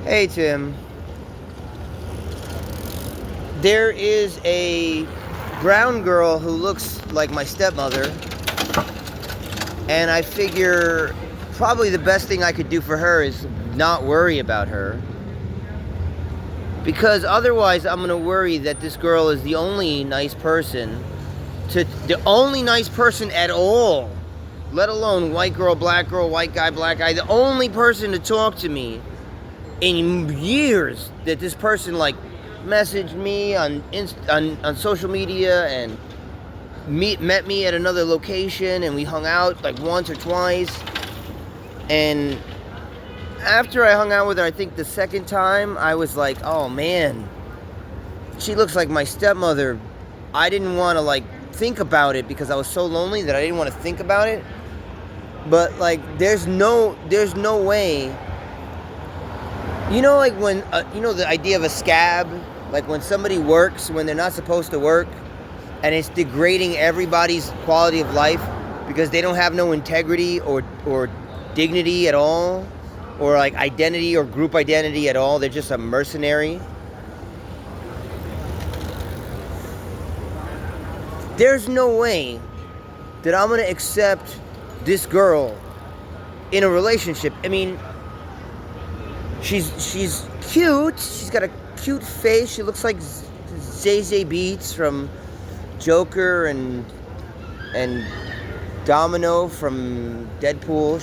Hey Tim, there is a brown girl who looks like my stepmother, and I figure probably the best thing I could do for her is not worry about her. Because otherwise I'm gonna worry that this girl is the only nice person the only nice person at all, let alone white girl, white guy, black guy, the only person to talk to me in years that this person like messaged me on social media and met me at another location, and we hung out like once or twice. And after I hung out with her, I think the second time, I was like, oh man, she looks like my stepmother. I didn't want to like think about it because I was so lonely that I didn't want to think about it. But like there's no way. You know, like when, the idea of a scab, like when somebody works when they're not supposed to work, and it's degrading everybody's quality of life because they don't have no integrity or dignity at all, or like identity or group identity at all. They're just a mercenary. There's no way that I'm going to accept this girl in a relationship. I mean, She's cute. She's got a cute face. She looks like Zazie Beetz from Joker and Domino from Deadpool.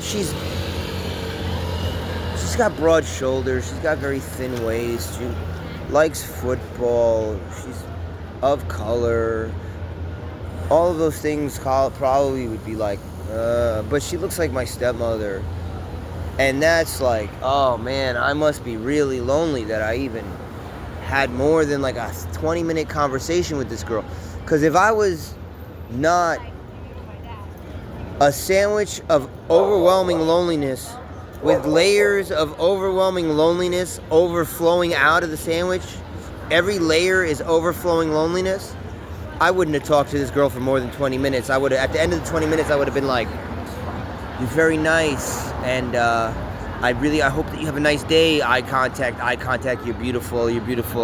She's got broad shoulders. She's got very thin waist. She likes football. She's of color. All of those things probably would be like, but she looks like my stepmother. And that's like, oh man, I must be really lonely that I even had more than like a 20-minute conversation with this girl. Because if I was not a sandwich of overwhelming loneliness with layers of overwhelming loneliness overflowing out of the sandwich, every layer is overflowing loneliness, I wouldn't have talked to this girl for more than 20 minutes. At the end of the 20 minutes, I would have been like, you're very nice, and I hope that you have a nice day. Eye contact, you're beautiful,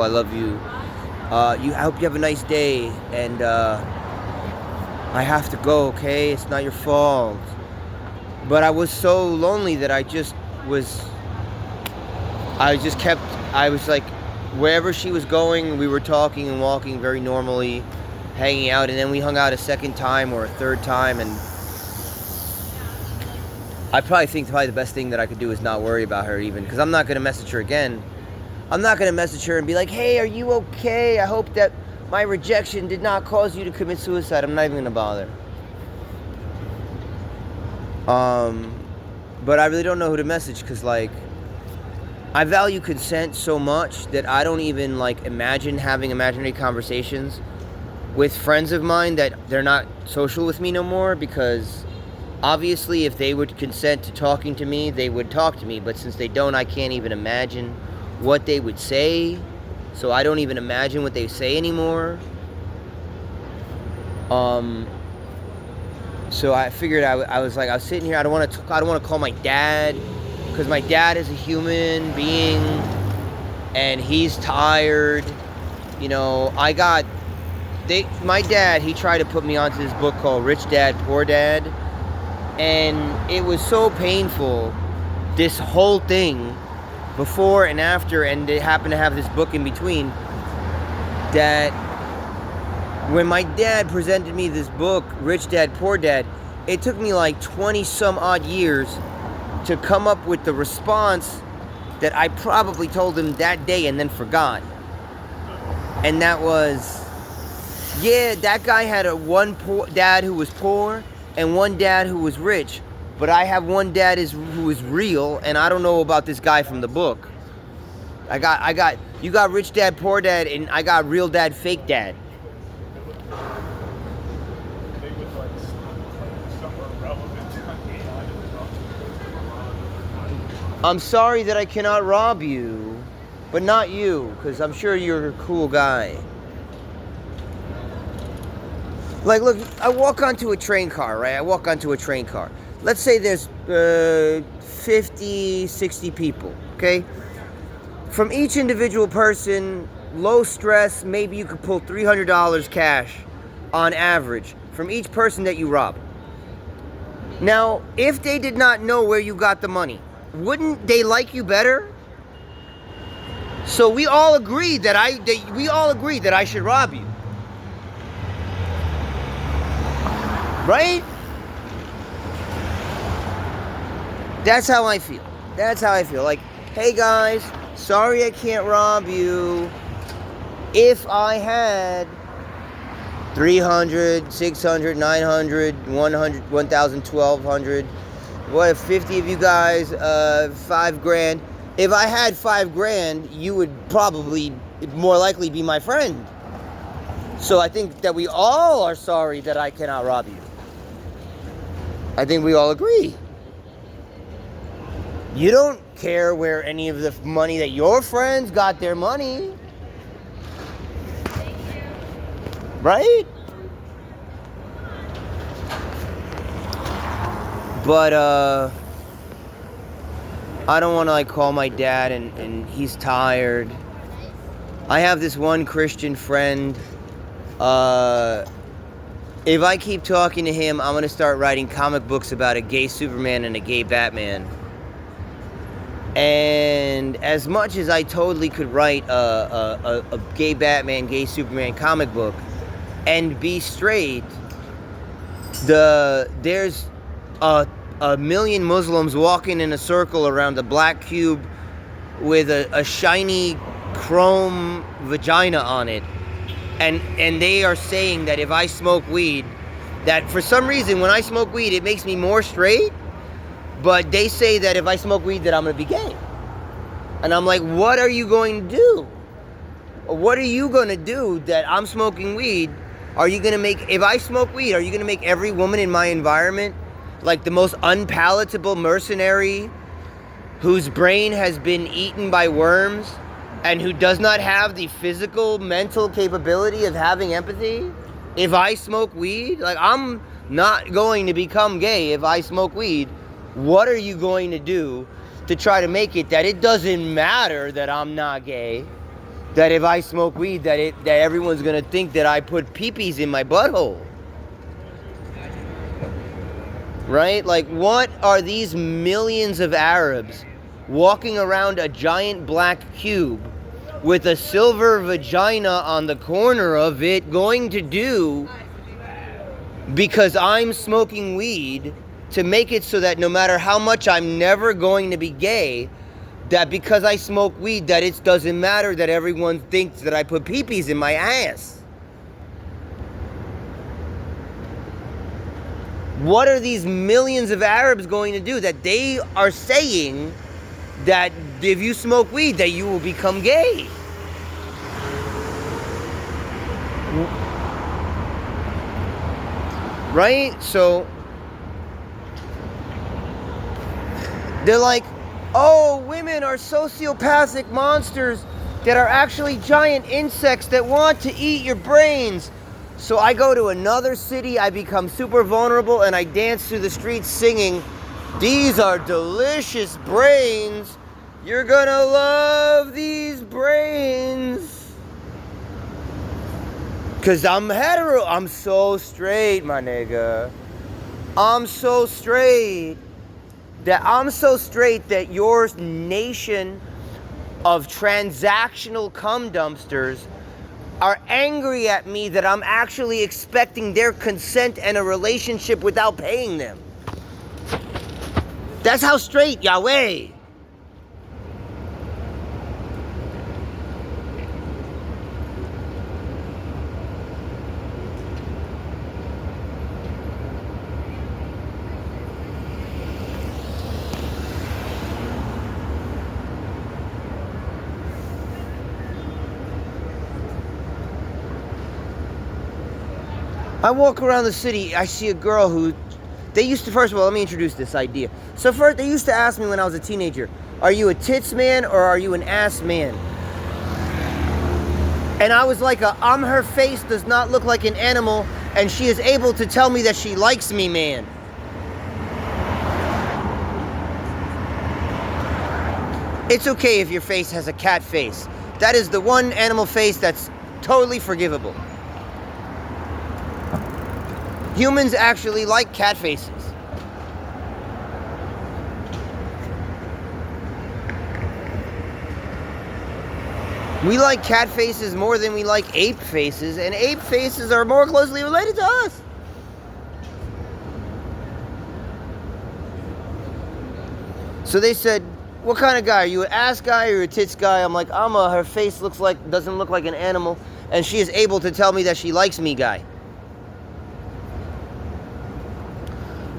I love you. I hope you have a nice day, and I have to go, okay? It's not your fault. But I was so lonely that I was like, wherever she was going, we were talking and walking very normally, hanging out, and then we hung out a second time or a third time, and I probably think the best thing that I could do is not worry about her even, because I'm not going to message her again. I'm not going to message her and be like, hey, are you okay? I hope that my rejection did not cause you to commit suicide. I'm not even going to bother. But I really don't know who to message, because like, I value consent so much that I don't even like imagine having imaginary conversations with friends of mine that they're not social with me no more, because obviously if they would consent to talking to me, they would talk to me, but since they don't, I can't even imagine what they would say, so I don't even imagine what they say anymore. So I figured I was sitting here, I don't want to call my dad, because my dad is a human being, and he's tired. You know, my dad, he tried to put me onto this book called Rich Dad, Poor Dad, and it was so painful, this whole thing, before and after, and they happened to have this book in between, that when my dad presented me this book, Rich Dad, Poor Dad, it took me like 20 some odd years to come up with the response that I probably told him that day and then forgot. And that was, yeah, that guy had one poor dad who was poor and one dad who was rich, but I have one dad who is real, and I don't know about this guy from the book. You got Rich Dad, Poor Dad, and I got Real Dad, Fake Dad. I'm sorry that I cannot rob you, but not you, because I'm sure you're a cool guy. Like, look, I walk onto a train car, right? let's say there's 50, 60 people, okay? From each individual person, low stress, maybe you could pull $300 cash on average from each person that you rob. Now, if they did not know where you got the money, wouldn't they like you better? So we all agreed that I should rob you. Right? That's how I feel. That's how I feel. Like, hey guys, sorry I can't rob you. If I had 300, 600, 900, 100, 1,000, 1,200, what if 50 of you guys, $5,000? If I had $5,000, you would probably more likely be my friend. So I think that we all are sorry that I cannot rob you. I think we all agree. You don't care where any of the money that your friends got their money. Right? But, I don't want to, like, call my dad and he's tired. I have this one Christian friend. If I keep talking to him, I'm going to start writing comic books about a gay Superman and a gay Batman. And as much as I totally could write a gay Batman, gay Superman comic book and be straight, there's a million Muslims walking in a circle around a black cube with a shiny chrome vagina on it. And they are saying that if I smoke weed, that for some reason when I smoke weed it makes me more straight. But they say that if I smoke weed that I'm going to be gay. And I'm like, what are you going to do? What are you going to do that I'm smoking weed? Are you going to make, if I smoke weed, are you going to make every woman in my environment like the most unpalatable mercenary whose brain has been eaten by worms and who does not have the physical, mental capability of having empathy? If I smoke weed, like, I'm not going to become gay if I smoke weed. What are you going to do to try to make it that it doesn't matter that I'm not gay? That if I smoke weed, that everyone's going to think that I put peepees in my butthole? Right? Like, what are these millions of Arabs walking around a giant black cube with a silver vagina on the corner of it going to do because I'm smoking weed to make it so that no matter how much I'm never going to be gay, that because I smoke weed, that it doesn't matter that everyone thinks that I put peepees in my ass? What are these millions of Arabs going to do that they are saying that if you smoke weed that you will become gay? Right? So they're like, oh, women are sociopathic monsters that are actually giant insects that want to eat your brains. So I go to another city, I become super vulnerable, and I dance through the streets singing, these are delicious brains. You're gonna love these brains. Because I'm hetero. I'm so straight, my nigga. I'm so straight. I'm so straight that your nation of transactional cum dumpsters are angry at me that I'm actually expecting their consent and a relationship without paying them. That's how straight, Yahweh. I walk around the city, I see a girl who, they used to, first of all, let me introduce this idea. So first, they used to ask me when I was a teenager, are you a tits man or are you an ass man? And I was like, her face does not look like an animal, and she is able to tell me that she likes me, man. It's okay if your face has a cat face. That is the one animal face that's totally forgivable. Humans actually like cat faces. We like cat faces more than we like ape faces, and ape faces are more closely related to us. So they said, what kind of guy? Are you an ass guy or a tits guy? I'm like, her face doesn't look like an animal, and she is able to tell me that she likes me guy.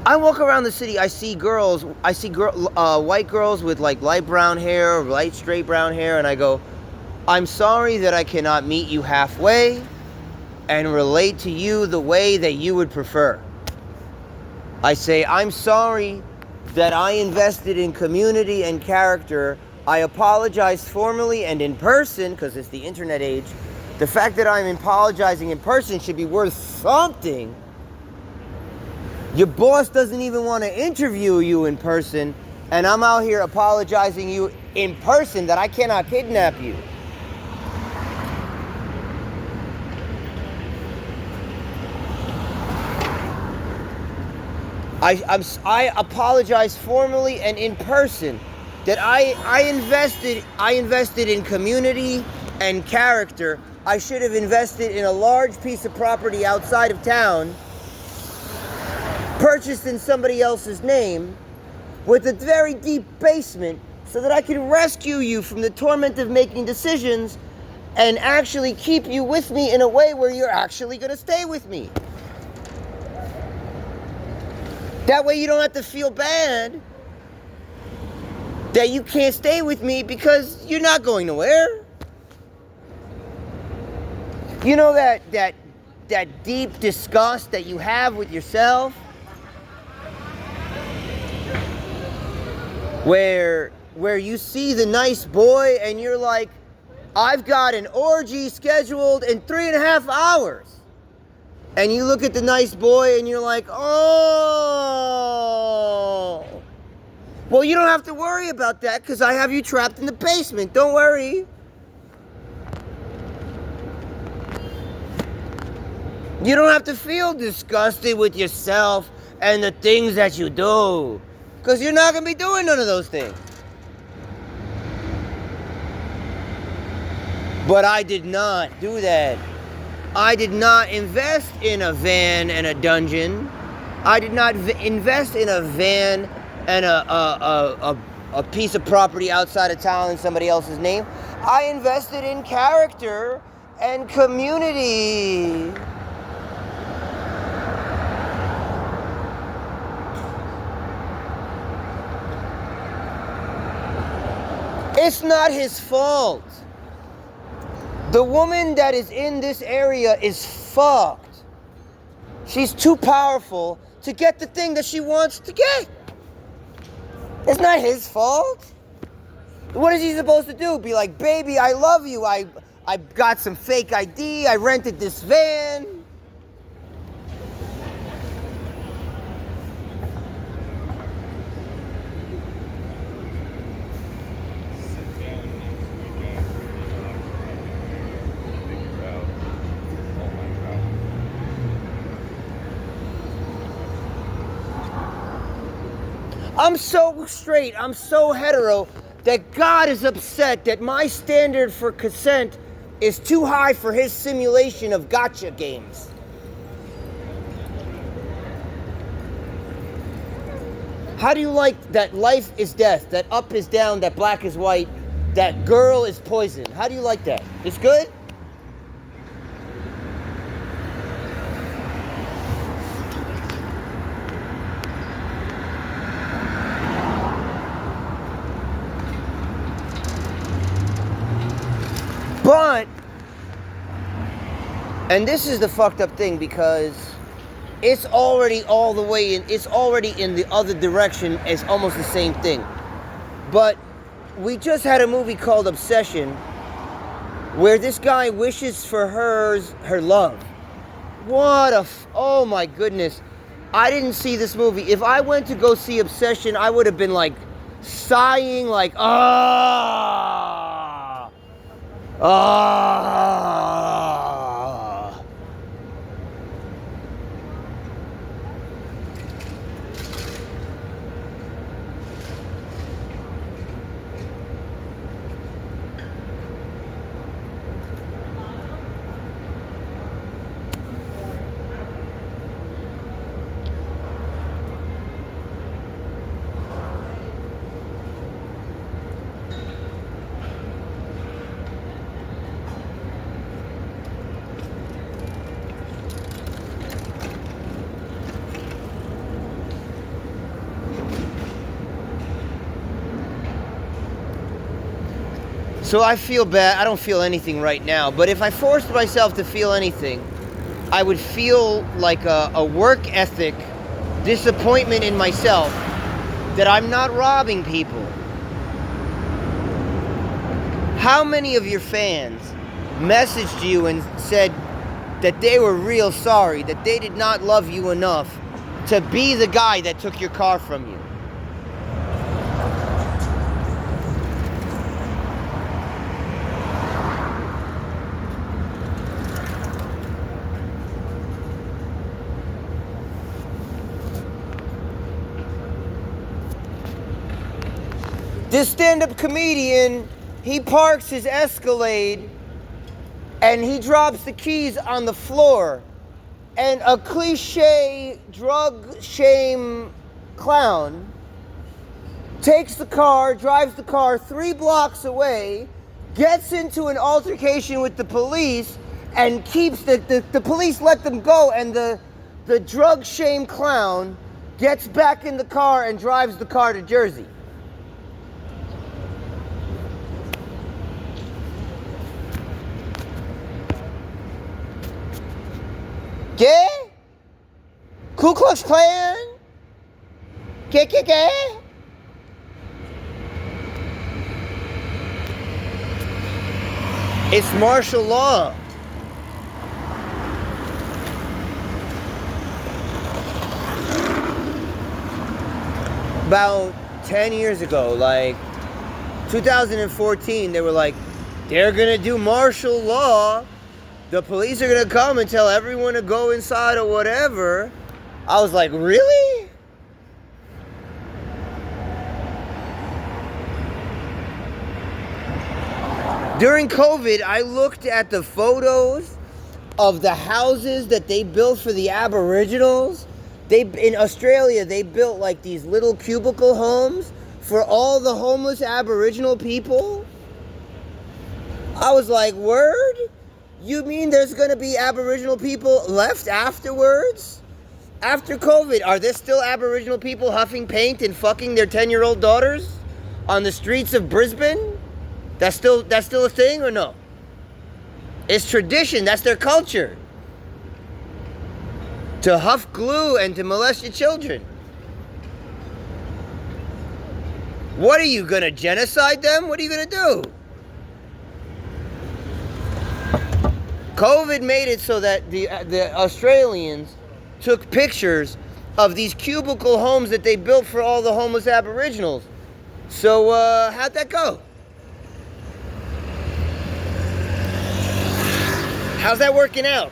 I walk around the city, I see white girls with like light brown hair or light straight brown hair, and I go, I'm sorry that I cannot meet you halfway and relate to you the way that you would prefer. I say, I'm sorry that I invested in community and character. I apologize formally and in person, because it's the internet age. The fact that I'm apologizing in person should be worth something. Your boss doesn't even want to interview you in person, and I'm out here apologizing you in person that I cannot kidnap you. I apologize formally and in person that I invested in community and character. I should have invested in a large piece of property outside of town, purchased in somebody else's name, with a very deep basement, so that I could rescue you from the torment of making decisions and actually keep you with me in a way where you're actually going to stay with me. That way you don't have to feel bad that you can't stay with me because you're not going nowhere. You know that deep disgust that you have with yourself? Where you see the nice boy and you're like, I've got an orgy scheduled in 3.5 hours. And you look at the nice boy and you're like, oh. Well, you don't have to worry about that because I have you trapped in the basement. Don't worry. You don't have to feel disgusted with yourself and the things that you do, because you're not going to be doing none of those things. But I did not do that. I did not invest in a van and a dungeon. I did not invest in a van and a piece of property outside of town in somebody else's name. I invested in character and community. It's not his fault. The woman that is in this area is fucked. She's too powerful to get the thing that she wants to get. It's not his fault. What is he supposed to do? Be like, baby, I love you. I got some fake ID. I rented this van. I'm so straight, I'm so hetero, that God is upset that my standard for consent is too high for his simulation of gotcha games. How do you like that life is death, that up is down, that black is white, that girl is poison? How do you like that? It's good? But, and this is the fucked up thing, because it's already all the way in, it's already in the other direction. It's almost the same thing. But we just had a movie called Obsession, where this guy wishes for her love. Oh my goodness. I didn't see this movie. If I went to go see Obsession, I would have been like sighing like, ah, ah. So I feel bad. I don't feel anything right now. But if I forced myself to feel anything, I would feel like a work ethic disappointment in myself that I'm not robbing people. How many of your fans messaged you and said that they were real sorry, that they did not love you enough to be the guy that took your car from you? This stand-up comedian, he parks his Escalade and he drops the keys on the floor. And a cliche drug shame clown takes the car, drives the car 3 blocks away, gets into an altercation with the police, and keeps the police let them go, and the drug shame clown gets back in the car and drives the car to Jersey. ¿Qué? Ku Klux Klan? ¿Qué? It's martial law. About 10 years ago, like 2014, they were like, they're gonna do martial law. The police are gonna come and tell everyone to go inside or whatever. I was like, really? During COVID, I looked at the photos of the houses that they built for the Aboriginals. In Australia, they built like these little cubicle homes for all the homeless Aboriginal people. I was like, word? You mean there's going to be Aboriginal people left afterwards? After COVID, are there still Aboriginal people huffing paint and fucking their 10-year-old daughters on the streets of Brisbane? That's still a thing or no? It's tradition. That's their culture. To huff glue and to molest your children. What are you going to genocide them? What are you going to do? COVID made it so that the Australians took pictures of these cubicle homes that they built for all the homeless Aboriginals. So, how'd that go? How's that working out?